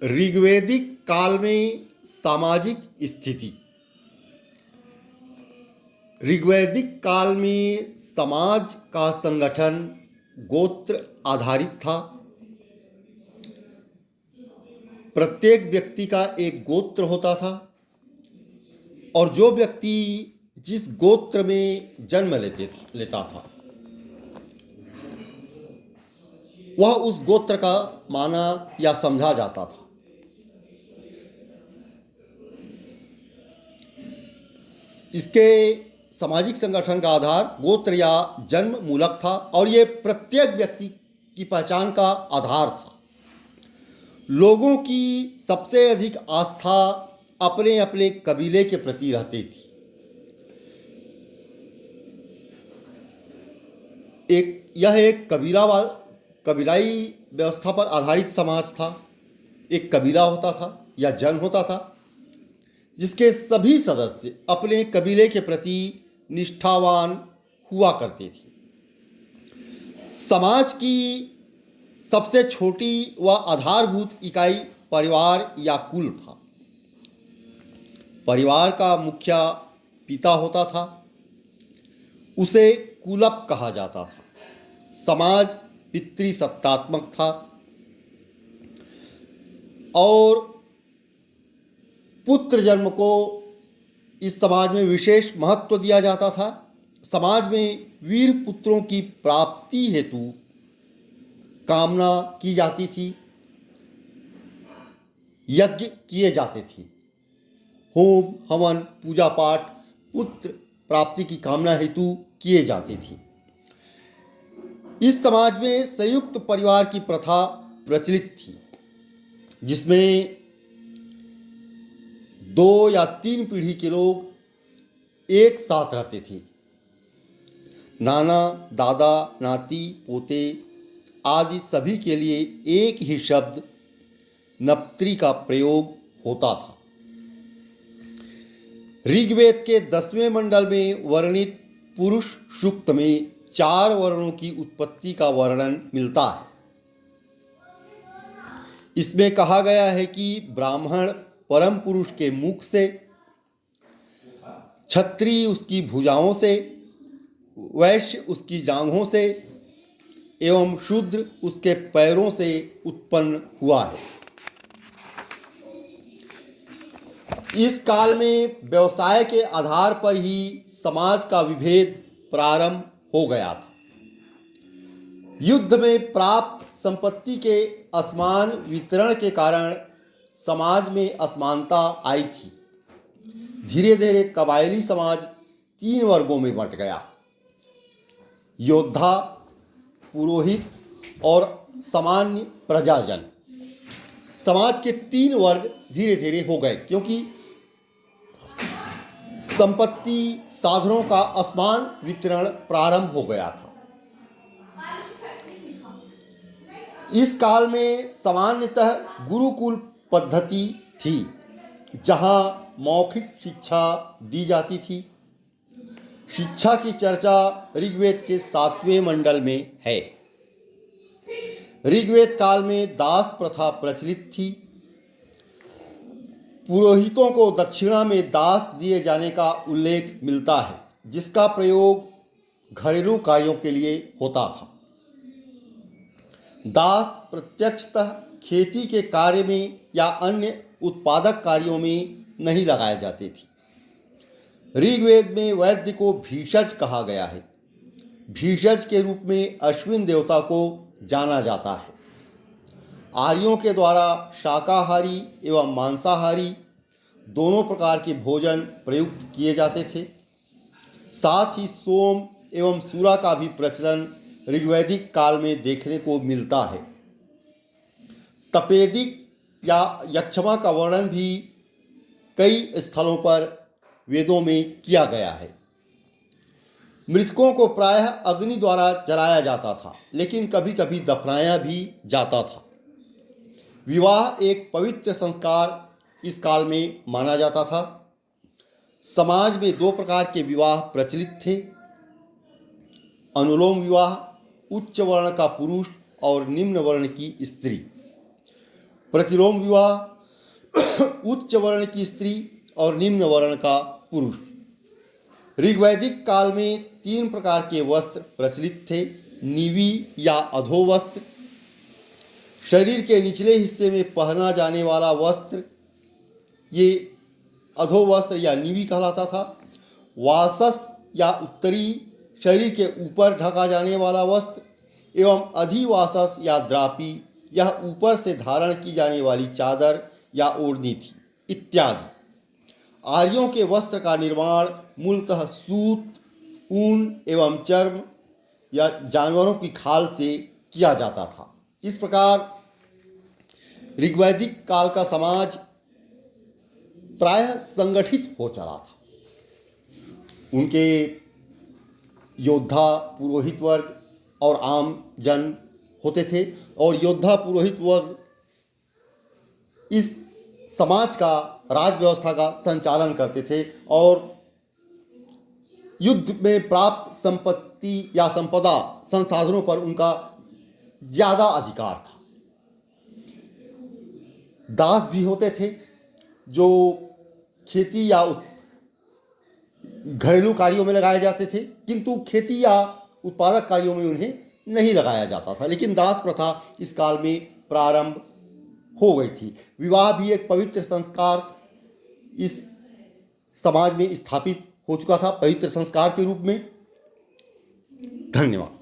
ऋग्वैदिक काल में सामाजिक स्थिति। ऋग्वैदिक काल में समाज का संगठन गोत्र आधारित था। प्रत्येक व्यक्ति का एक गोत्र होता था और जो व्यक्ति जिस गोत्र में जन्म लेता था वह उस गोत्र का माना या समझा जाता था। इसके सामाजिक संगठन का आधार गोत्र या जन्म मूलक था और ये प्रत्येक व्यक्ति की पहचान का आधार था। लोगों की सबसे अधिक आस्था अपने अपने कबीले के प्रति रहती थी। यह एक कबीलाई व्यवस्था पर आधारित समाज था। एक कबीला होता था या जन होता था जिसके सभी सदस्य अपने कबीले के प्रति निष्ठावान हुआ करते थे। समाज की सबसे छोटी व आधारभूत इकाई परिवार या कुल था। परिवार का मुखिया पिता होता था, उसे कुलप कहा जाता था। समाज पितृसत्तात्मक था और पुत्र जन्म को इस समाज में विशेष महत्व दिया जाता था। समाज में वीर पुत्रों की प्राप्ति हेतु कामना की जाती थी, यज्ञ किए जाते थे, होम हवन पूजा पाठ पुत्र प्राप्ति की कामना हेतु किए जाते थे। इस समाज में संयुक्त परिवार की प्रथा प्रचलित थी जिसमें 2 या 3 पीढ़ी के लोग एक साथ रहते थे। नाना दादा नाती पोते आदि सभी के लिए एक ही शब्द नप्त्री का प्रयोग होता था। ऋग्वेद के 10वें मंडल में वर्णित पुरुष सूक्त में 4 वर्णों की उत्पत्ति का वर्णन मिलता है। इसमें कहा गया है कि ब्राह्मण परम पुरुष के मुख से, क्षत्रिय उसकी भुजाओं से, वैश्य उसकी जांघों से एवं शूद्र उसके पैरों से उत्पन्न हुआ है। इस काल में व्यवसाय के आधार पर ही समाज का विभेद प्रारंभ हो गया था। युद्ध में प्राप्त संपत्ति के असमान वितरण के कारण समाज में असमानता आई थी। धीरे धीरे कबायली समाज 3 वर्गों में बंट गया। योद्धा, पुरोहित और सामान्य प्रजाजन। समाज के 3 वर्ग धीरे धीरे हो गए क्योंकि संपत्ति साधनों का असमान वितरण प्रारंभ हो गया था। इस काल में सामान्यतः गुरुकुल पद्धति थी जहां मौखिक शिक्षा दी जाती थी। शिक्षा की चर्चा ऋग्वेद के 7वें मंडल में है। ऋग्वेद काल में दास प्रथा प्रचलित थी। पुरोहितों को दक्षिणा में दास दिए जाने का उल्लेख मिलता है जिसका प्रयोग घरेलू कार्यों के लिए होता था। दास प्रत्यक्षतः खेती के कार्य में या अन्य उत्पादक कार्यों में नहीं लगाए जाते थे। ऋग्वेद में वैद्य को भीषज कहा गया है। भीषज के रूप में अश्विन देवता को जाना जाता है। आर्यों के द्वारा शाकाहारी एवं मांसाहारी दोनों प्रकार के भोजन प्रयुक्त किए जाते थे। साथ ही सोम एवं सूरा का भी प्रचलन ऋग्वैदिक काल में देखने को मिलता है। तपेदिक या यक्षमा का वर्णन भी कई स्थलों पर वेदों में किया गया है। मृतकों को प्रायः अग्नि द्वारा जलाया जाता था लेकिन कभी कभी दफनाया भी जाता था। विवाह एक पवित्र संस्कार इस काल में माना जाता था। समाज में 2 प्रकार के विवाह प्रचलित थे। अनुलोम विवाह, उच्च वर्ण का पुरुष और निम्न वर्ण की स्त्री। प्रतिलोम विवाह, उच्च वर्ण की स्त्री और निम्न वर्ण का पुरुष। ऋग्वैदिक काल में 3 प्रकार के वस्त्र प्रचलित थे। नीवी या अधोवस्त्र, शरीर के निचले हिस्से में पहना जाने वाला वस्त्र, ये अधोवस्त्र या नीवी कहलाता था। वासस या उत्तरी, शरीर के ऊपर ढका जाने वाला वस्त्र, एवं अधिवासस या द्रापी, यह ऊपर से धारण की जाने वाली चादर या ओढ़नी थी, इत्यादि। आर्यों के वस्त्र का निर्माण मूलतः सूत, ऊन एवं चर्म या जानवरों की खाल से किया जाता था। इस प्रकार ऋग्वैदिक काल का समाज प्रायः संगठित हो चला था। उनके योद्धा, पुरोहित वर्ग और आम जन होते थे, और योद्धा पुरोहित वर्ग इस समाज का, राज व्यवस्था का संचालन करते थे, और युद्ध में प्राप्त संपत्ति या संपदा, संसाधनों पर उनका ज़्यादा अधिकार था। दास भी होते थे जो खेती या घरेलू कार्यों में लगाए जाते थे, किंतु खेती या उत्पादक कार्यों में उन्हें नहीं लगाया जाता था। लेकिन दास प्रथा इस काल में प्रारंभ हो गई थी। विवाह भी एक पवित्र संस्कार इस समाज में स्थापित हो चुका था, पवित्र संस्कार के रूप में। धन्यवाद।